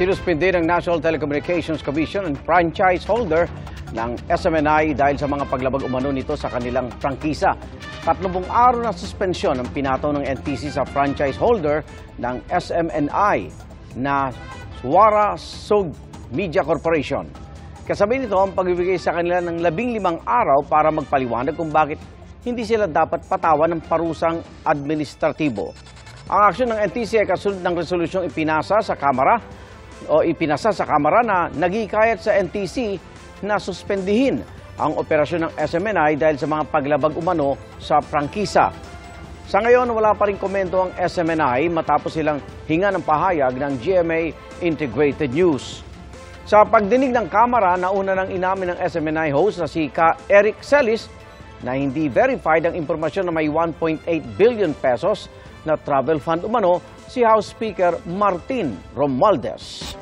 Sinuspindi ng National Telecommunications Commission ang franchise holder ng SMNI dahil sa mga paglabag umano nito sa kanilang prangkisa. 30 araw na suspensyon ang pinataw ng NTC sa franchise holder ng SMNI na Suara Sog Media Corporation. Kasabay nito ang pagbibigay sa kanila ng 15 araw para magpaliwanag kung bakit hindi sila dapat patawan ng parusang administratibo. Ang aksyon ng NTC ay kasunod ng resolusyong ipinasa sa Kamara na nagikayat sa NTC na suspendihin ang operasyon ng SMNI dahil sa mga paglabag umano sa prangkisa. Sa ngayon, wala pa rin komento ang SMNI matapos silang hinga ng pahayag ng GMA Integrated News. Sa pagdinig ng Kamara, nauna nang inamin ng SMNI host na si Eric Celis na hindi verified ang impormasyon na may 1.8 billion pesos na travel fund umano si House Speaker Martin Romualdez.